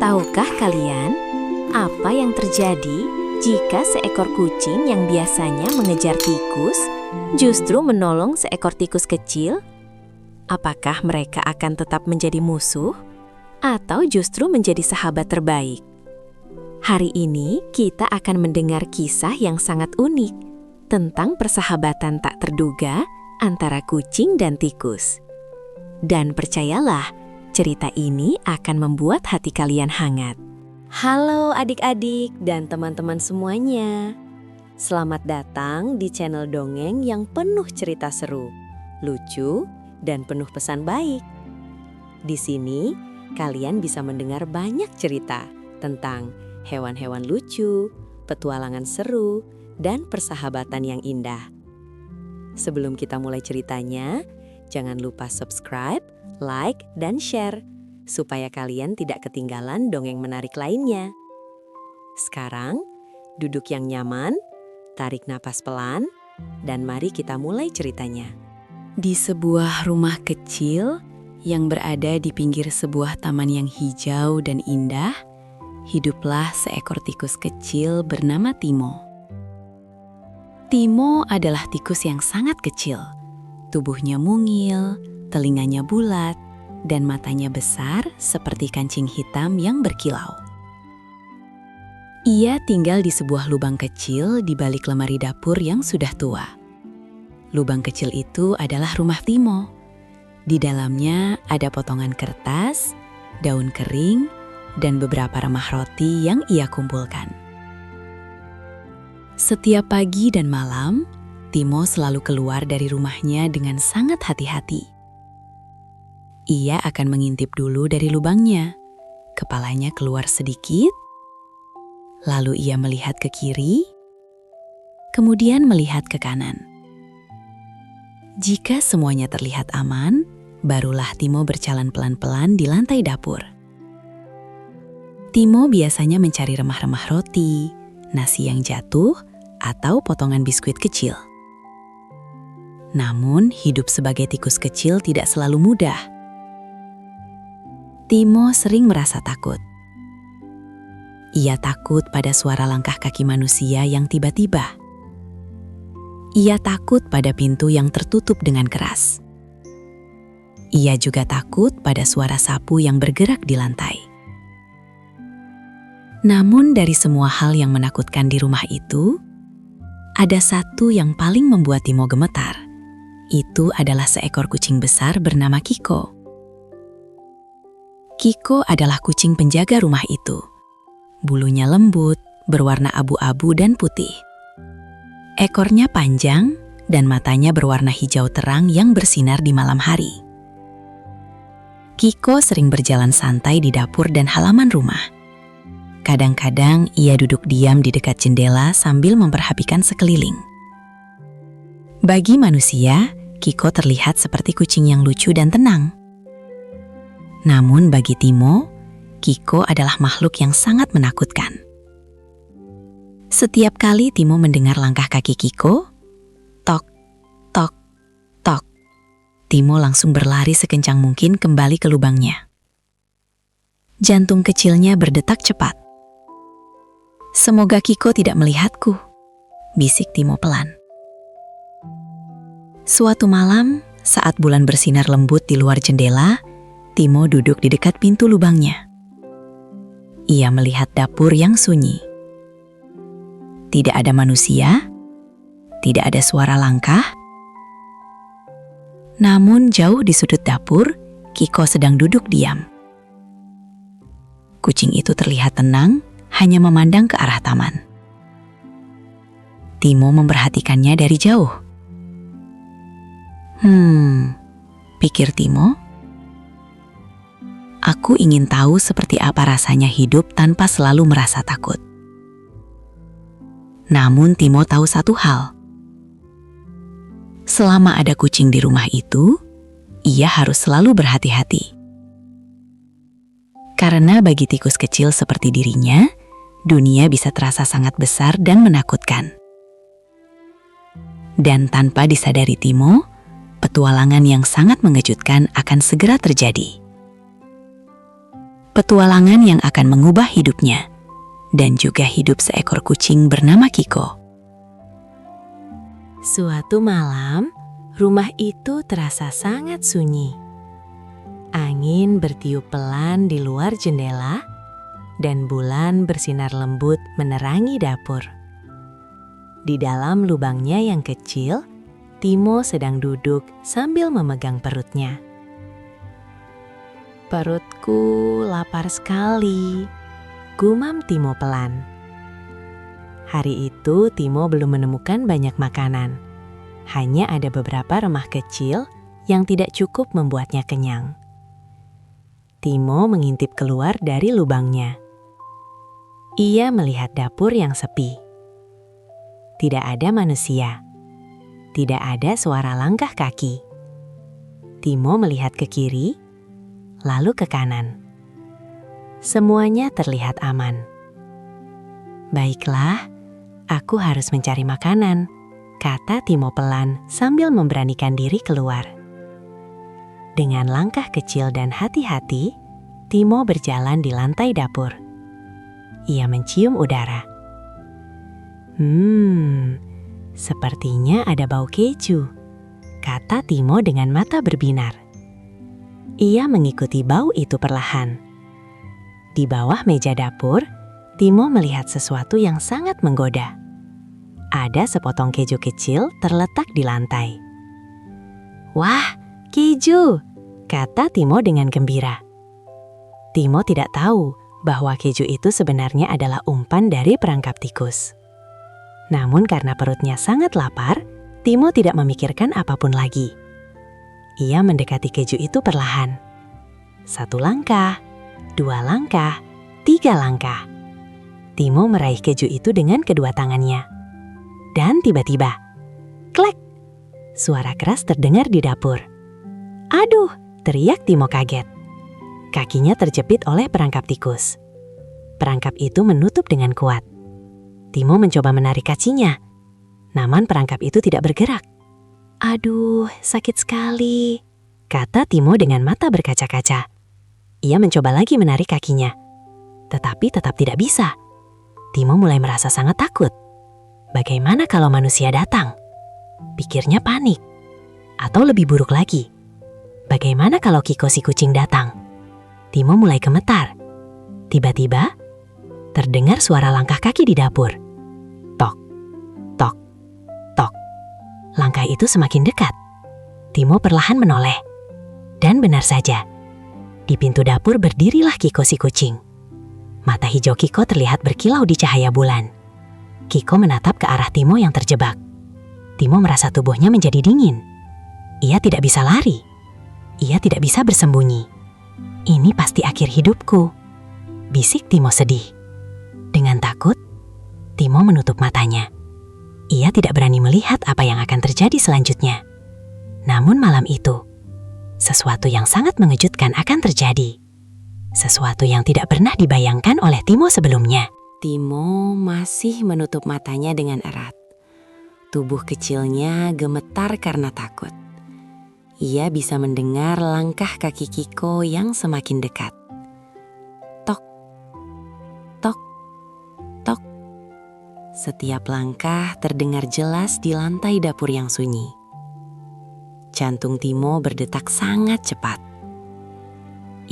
Tahukah kalian apa yang terjadi jika seekor kucing yang biasanya mengejar tikus justru menolong seekor tikus kecil? Apakah mereka akan tetap menjadi musuh atau justru menjadi sahabat terbaik? Hari ini kita akan mendengar kisah yang sangat unik tentang persahabatan tak terduga antara kucing dan tikus. Dan percayalah, cerita ini akan membuat hati kalian hangat. Halo adik-adik dan teman-teman semuanya. Selamat datang di channel dongeng yang penuh cerita seru, lucu, dan penuh pesan baik. Di sini, kalian bisa mendengar banyak cerita tentang hewan-hewan lucu, petualangan seru, dan persahabatan yang indah. Sebelum kita mulai ceritanya, jangan lupa subscribe, like, dan share, supaya kalian tidak ketinggalan dongeng menarik lainnya. Sekarang, duduk yang nyaman, tarik napas pelan, dan mari kita mulai ceritanya. Di sebuah rumah kecil yang berada di pinggir sebuah taman yang hijau dan indah, hiduplah seekor tikus kecil bernama Timo. Timo adalah tikus yang sangat kecil. Tubuhnya mungil, telinganya bulat, dan matanya besar seperti kancing hitam yang berkilau. Ia tinggal di sebuah lubang kecil di balik lemari dapur yang sudah tua. Lubang kecil itu adalah rumah Timo. Di dalamnya ada potongan kertas, daun kering, dan beberapa remah roti yang ia kumpulkan. Setiap pagi dan malam, Timo selalu keluar dari rumahnya dengan sangat hati-hati. Ia akan mengintip dulu dari lubangnya, kepalanya keluar sedikit, lalu ia melihat ke kiri, kemudian melihat ke kanan. Jika semuanya terlihat aman, barulah Timo berjalan pelan-pelan di lantai dapur. Timo biasanya mencari remah-remah roti, nasi yang jatuh, atau potongan biskuit kecil. Namun, hidup sebagai tikus kecil tidak selalu mudah. Timo sering merasa takut. Ia takut pada suara langkah kaki manusia yang tiba-tiba. Ia takut pada pintu yang tertutup dengan keras. Ia juga takut pada suara sapu yang bergerak di lantai. Namun dari semua hal yang menakutkan di rumah itu, ada satu yang paling membuat Timo gemetar. Itu adalah seekor kucing besar bernama Kiko. Kiko adalah kucing penjaga rumah itu. Bulunya lembut, berwarna abu-abu dan putih. Ekornya panjang dan matanya berwarna hijau terang yang bersinar di malam hari. Kiko sering berjalan santai di dapur dan halaman rumah. Kadang-kadang ia duduk diam di dekat jendela sambil memperhatikan sekeliling. Bagi manusia, Kiko terlihat seperti kucing yang lucu dan tenang. Namun bagi Timo, Kiko adalah makhluk yang sangat menakutkan. Setiap kali Timo mendengar langkah kaki Kiko, tok, tok, tok, Timo langsung berlari sekencang mungkin kembali ke lubangnya. Jantung kecilnya berdetak cepat. "Semoga Kiko tidak melihatku," bisik Timo pelan. Suatu malam, saat bulan bersinar lembut di luar jendela, Timo duduk di dekat pintu lubangnya. Ia melihat dapur yang sunyi. Tidak ada manusia, tidak ada suara langkah. Namun jauh di sudut dapur, Kiko sedang duduk diam. Kucing itu terlihat tenang, hanya memandang ke arah taman. Timo memperhatikannya dari jauh. Pikir Timo. Aku ingin tahu seperti apa rasanya hidup tanpa selalu merasa takut. Namun Timo tahu satu hal. Selama ada kucing di rumah itu, ia harus selalu berhati-hati. Karena bagi tikus kecil seperti dirinya, dunia bisa terasa sangat besar dan menakutkan. Dan tanpa disadari Timo, petualangan yang sangat mengejutkan akan segera terjadi. petualangan yang akan mengubah hidupnya, dan juga hidup seekor kucing bernama Kiko. Suatu malam, rumah itu terasa sangat sunyi. Angin bertiup pelan di luar jendela, dan bulan bersinar lembut menerangi dapur. Di dalam lubangnya yang kecil, Timo sedang duduk sambil memegang perutnya. "Perutku lapar sekali," gumam Timo pelan. Hari itu Timo belum menemukan banyak makanan. Hanya ada beberapa remah kecil yang tidak cukup membuatnya kenyang. Timo mengintip keluar dari lubangnya. Ia melihat dapur yang sepi. Tidak ada manusia. Tidak ada suara langkah kaki. Timo melihat ke kiri, lalu ke kanan. Semuanya terlihat aman. "Baiklah, aku harus mencari makanan," kata Timo pelan sambil memberanikan diri keluar. Dengan langkah kecil dan hati-hati, Timo berjalan di lantai dapur. Ia mencium udara. Sepertinya ada bau keju," kata Timo dengan mata berbinar. Ia mengikuti bau itu perlahan. Di bawah meja dapur, Timo melihat sesuatu yang sangat menggoda. Ada sepotong keju kecil terletak di lantai. "Wah, keju!" kata Timo dengan gembira. Timo tidak tahu bahwa keju itu sebenarnya adalah umpan dari perangkap tikus. Namun karena perutnya sangat lapar, Timo tidak memikirkan apapun lagi. Ia mendekati keju itu perlahan. 1 langkah, 2 langkah, 3 langkah. Timo meraih keju itu dengan kedua tangannya. Dan tiba-tiba, klek! Suara keras terdengar di dapur. "Aduh!" teriak Timo kaget. Kakinya terjepit oleh perangkap tikus. Perangkap itu menutup dengan kuat. Timo mencoba menarik kacinya, namun perangkap itu tidak bergerak. "Aduh, sakit sekali," kata Timo dengan mata berkaca-kaca. Ia mencoba lagi menarik kakinya, tetapi tetap tidak bisa. Timo mulai merasa sangat takut. Bagaimana kalau manusia datang? Pikirnya panik. Atau lebih buruk lagi, bagaimana kalau Kiko si kucing datang? Timo mulai gemetar. Tiba-tiba, terdengar suara langkah kaki di dapur. Tok, tok, tok. Langkah itu semakin dekat. Timo perlahan menoleh. Dan benar saja, di pintu dapur berdirilah Kiko si kucing. Mata hijau Kiko terlihat berkilau di cahaya bulan. Kiko menatap ke arah Timo yang terjebak. Timo merasa tubuhnya menjadi dingin. Ia tidak bisa lari. Ia tidak bisa bersembunyi. "Ini pasti akhir hidupku," bisik Timo sedih. Dengan takut, Timo menutup matanya. Ia tidak berani melihat apa yang akan terjadi selanjutnya. Namun malam itu, sesuatu yang sangat mengejutkan akan terjadi. Sesuatu yang tidak pernah dibayangkan oleh Timo sebelumnya. Timo masih menutup matanya dengan erat. Tubuh kecilnya gemetar karena takut. Ia bisa mendengar langkah kaki Kiko yang semakin dekat. Tok, tok, tok. Setiap langkah terdengar jelas di lantai dapur yang sunyi. Jantung Timo berdetak sangat cepat.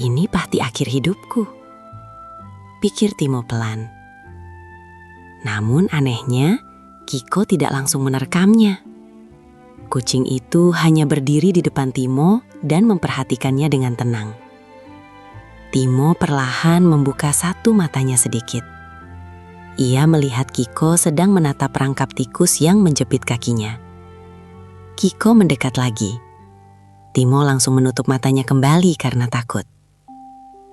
"Ini pasti akhir hidupku," pikir Timo pelan. Namun anehnya, Kiko tidak langsung menerekamnya. Kucing itu hanya berdiri di depan Timo dan memperhatikannya dengan tenang. Timo perlahan membuka satu matanya sedikit. Ia melihat Kiko sedang menatap perangkap tikus yang menjepit kakinya. Kiko mendekat lagi. Timo langsung menutup matanya kembali karena takut.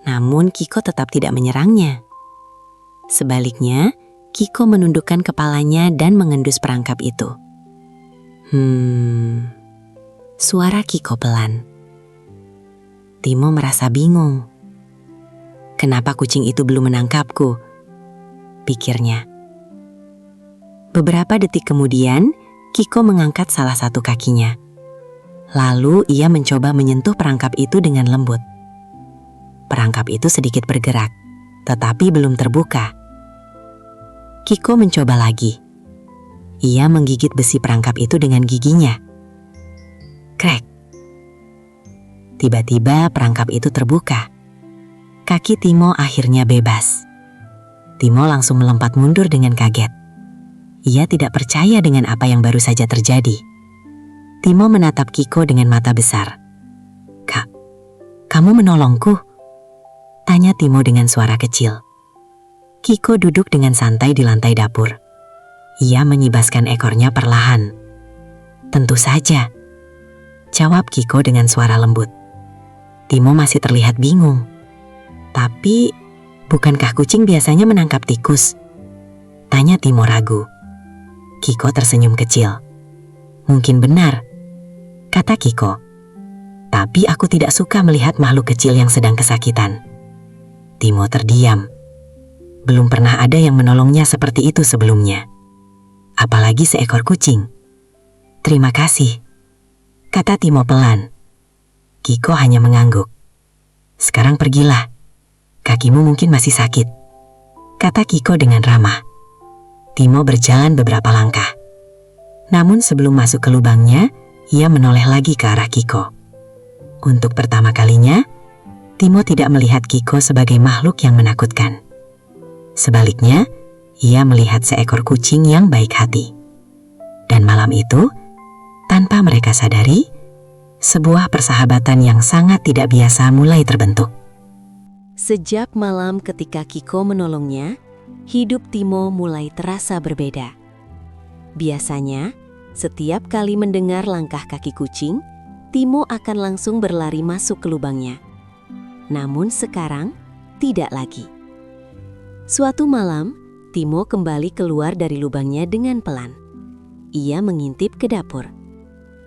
Namun Kiko tetap tidak menyerangnya. Sebaliknya, Kiko menundukkan kepalanya dan mengendus perangkap itu. Suara Kiko pelan. Timo merasa bingung. Kenapa kucing itu belum menangkapku? Pikirnya. Beberapa detik kemudian, Kiko mengangkat salah satu kakinya. Lalu ia mencoba menyentuh perangkap itu dengan lembut. Perangkap itu sedikit bergerak, tetapi belum terbuka. Kiko mencoba lagi. Ia menggigit besi perangkap itu dengan giginya. Krek. Tiba-tiba perangkap itu terbuka. Kaki Timo akhirnya bebas. Timo langsung melompat mundur dengan kaget. Ia tidak percaya dengan apa yang baru saja terjadi. Timo menatap Kiko dengan mata besar. "Kak, kamu menolongku?" tanya Timo dengan suara kecil. Kiko duduk dengan santai di lantai dapur. Ia menyibaskan ekornya perlahan. "Tentu saja," jawab Kiko dengan suara lembut. Timo masih terlihat bingung. "Tapi, bukankah kucing biasanya menangkap tikus?" tanya Timo ragu. Kiko tersenyum kecil. "Mungkin benar," kata Kiko. "Tapi aku tidak suka melihat makhluk kecil yang sedang kesakitan." Timo terdiam. Belum pernah ada yang menolongnya seperti itu sebelumnya. Apalagi seekor kucing. "Terima kasih," kata Timo pelan. Kiko hanya mengangguk. "Sekarang pergilah. Kakimu mungkin masih sakit," kata Kiko dengan ramah. Timo berjalan beberapa langkah. Namun sebelum masuk ke lubangnya, ia menoleh lagi ke arah Kiko. Untuk pertama kalinya, Timo tidak melihat Kiko sebagai makhluk yang menakutkan. Sebaliknya, ia melihat seekor kucing yang baik hati. Dan malam itu, tanpa mereka sadari, sebuah persahabatan yang sangat tidak biasa mulai terbentuk. Sejak malam ketika Kiko menolongnya, hidup Timo mulai terasa berbeda. Biasanya, setiap kali mendengar langkah kaki kucing, Timo akan langsung berlari masuk ke lubangnya. Namun sekarang, tidak lagi. Suatu malam, Timo kembali keluar dari lubangnya dengan pelan. Ia mengintip ke dapur.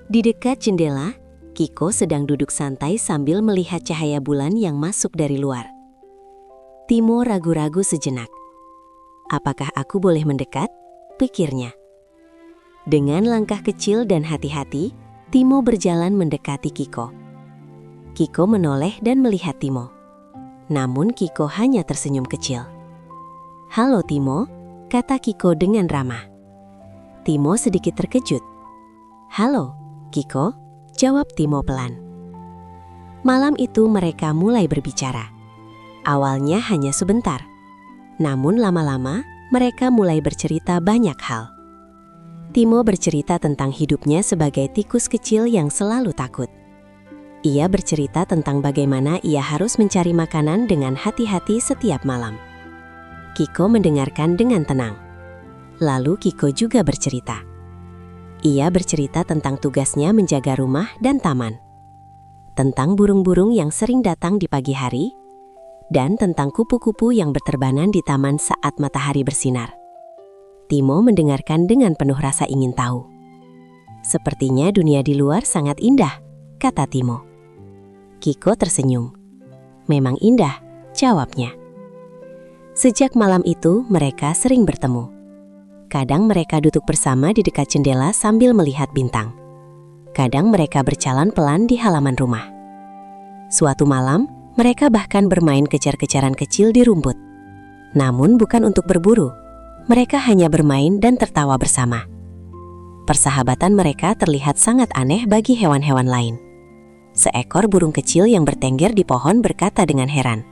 Di dekat jendela, Kiko sedang duduk santai sambil melihat cahaya bulan yang masuk dari luar. Timo ragu-ragu sejenak. "Apakah aku boleh mendekat?" pikirnya. Dengan langkah kecil dan hati-hati, Timo berjalan mendekati Kiko. Kiko menoleh dan melihat Timo. Namun Kiko hanya tersenyum kecil. "Halo Timo," kata Kiko dengan ramah. Timo sedikit terkejut. "Halo, Kiko," jawab Timo pelan. Malam itu mereka mulai berbicara. Awalnya hanya sebentar. Namun lama-lama mereka mulai bercerita banyak hal. Timo bercerita tentang hidupnya sebagai tikus kecil yang selalu takut. Ia bercerita tentang bagaimana ia harus mencari makanan dengan hati-hati setiap malam. Kiko mendengarkan dengan tenang. Lalu Kiko juga bercerita. Ia bercerita tentang tugasnya menjaga rumah dan taman, tentang burung-burung yang sering datang di pagi hari, dan tentang kupu-kupu yang berterbangan di taman saat matahari bersinar. Timo mendengarkan dengan penuh rasa ingin tahu. "Sepertinya dunia di luar sangat indah," kata Timo. Kiko tersenyum. "Memang indah," jawabnya. Sejak malam itu, mereka sering bertemu. Kadang mereka duduk bersama di dekat jendela sambil melihat bintang. Kadang mereka berjalan pelan di halaman rumah. Suatu malam, mereka bahkan bermain kejar-kejaran kecil di rumput. Namun bukan untuk berburu. Mereka hanya bermain dan tertawa bersama. Persahabatan mereka terlihat sangat aneh bagi hewan-hewan lain. Seekor burung kecil yang bertengger di pohon berkata dengan heran,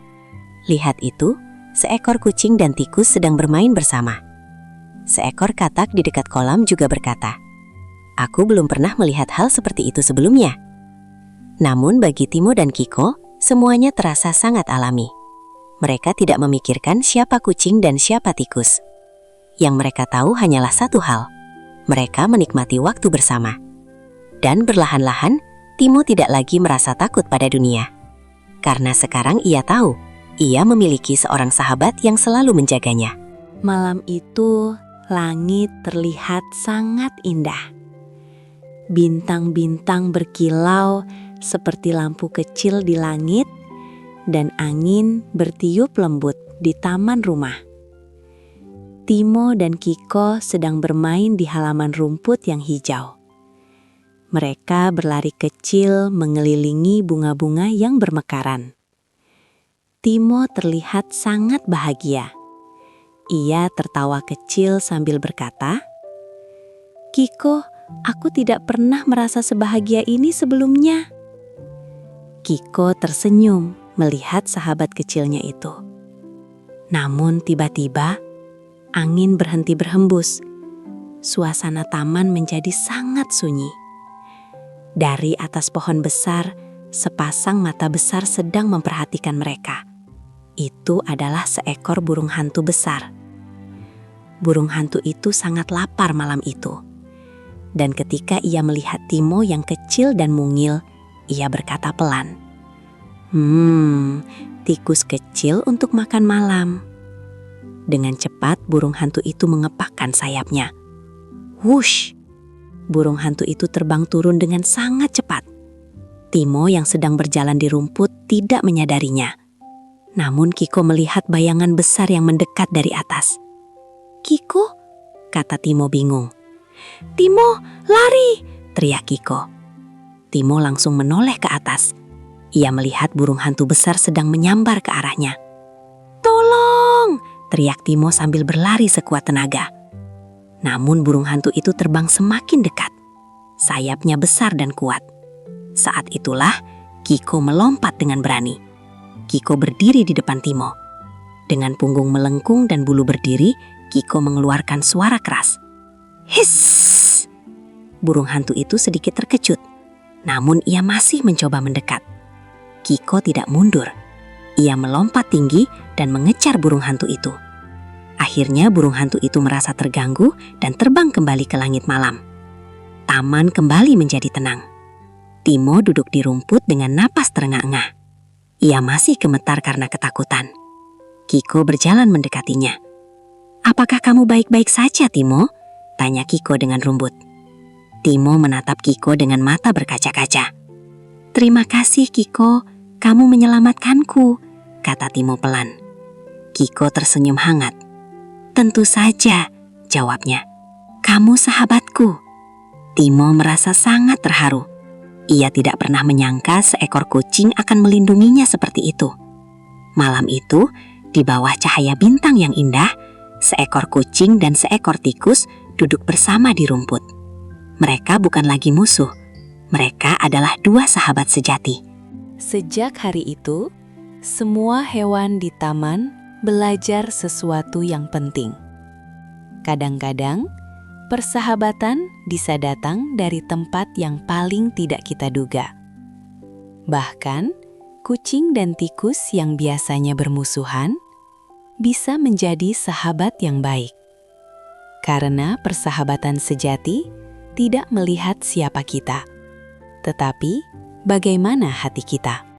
"Lihat itu, seekor kucing dan tikus sedang bermain bersama." Seekor katak di dekat kolam juga berkata, "Aku belum pernah melihat hal seperti itu sebelumnya." Namun bagi Timo dan Kiko, semuanya terasa sangat alami. Mereka tidak memikirkan siapa kucing dan siapa tikus. Yang mereka tahu hanyalah satu hal, mereka menikmati waktu bersama. Dan perlahan-lahan, Timo tidak lagi merasa takut pada dunia. Karena sekarang ia tahu, ia memiliki seorang sahabat yang selalu menjaganya. Malam itu, langit terlihat sangat indah. Bintang-bintang berkilau seperti lampu kecil di langit, dan angin bertiup lembut di taman rumah. Timo dan Kiko sedang bermain di halaman rumput yang hijau. Mereka berlari kecil mengelilingi bunga-bunga yang bermekaran. Timo terlihat sangat bahagia. Ia tertawa kecil sambil berkata, "Kiko, aku tidak pernah merasa sebahagia ini sebelumnya." Kiko tersenyum melihat sahabat kecilnya itu. Namun tiba-tiba, angin berhenti berhembus. Suasana taman menjadi sangat sunyi. Dari atas pohon besar, sepasang mata besar sedang memperhatikan mereka. Itu adalah seekor burung hantu besar. Burung hantu itu sangat lapar malam itu. Dan ketika ia melihat Timo yang kecil dan mungil, ia berkata pelan, tikus kecil untuk makan malam." Dengan cepat burung hantu itu mengepakkan sayapnya. Wush! Burung hantu itu terbang turun dengan sangat cepat. Timo yang sedang berjalan di rumput tidak menyadarinya. Namun Kiko melihat bayangan besar yang mendekat dari atas. "Kiko?" kata Timo bingung. "Timo, lari!" teriak Kiko. Timo langsung menoleh ke atas. Ia melihat burung hantu besar sedang menyambar ke arahnya. "Tolong!" teriak Timo sambil berlari sekuat tenaga. Namun burung hantu itu terbang semakin dekat. Sayapnya besar dan kuat. Saat itulah Kiko melompat dengan berani. Kiko berdiri di depan Timo. Dengan punggung melengkung dan bulu berdiri, Kiko mengeluarkan suara keras. Hiss! Burung hantu itu sedikit terkejut. Namun ia masih mencoba mendekat. Kiko tidak mundur. Ia melompat tinggi dan mengejar burung hantu itu. Akhirnya burung hantu itu merasa terganggu dan terbang kembali ke langit malam. Taman kembali menjadi tenang. Timo duduk di rumput dengan napas terengah-engah. Ia masih gemetar karena ketakutan. Kiko berjalan mendekatinya. "Apakah kamu baik-baik saja, Timo?" tanya Kiko dengan lembut. Timo menatap Kiko dengan mata berkaca-kaca. "Terima kasih, Kiko. Kamu menyelamatkanku," kata Timo pelan. Kiko tersenyum hangat. "Tentu saja," jawabnya. "Kamu sahabatku." Timo merasa sangat terharu. Ia tidak pernah menyangka seekor kucing akan melindunginya seperti itu. Malam itu, di bawah cahaya bintang yang indah, seekor kucing dan seekor tikus duduk bersama di rumput. Mereka bukan lagi musuh. Mereka adalah dua sahabat sejati. Sejak hari itu, semua hewan di taman belajar sesuatu yang penting. Kadang-kadang, persahabatan bisa datang dari tempat yang paling tidak kita duga. Bahkan, kucing dan tikus yang biasanya bermusuhan bisa menjadi sahabat yang baik. Karena persahabatan sejati tidak melihat siapa kita, tetapi bagaimana hati kita.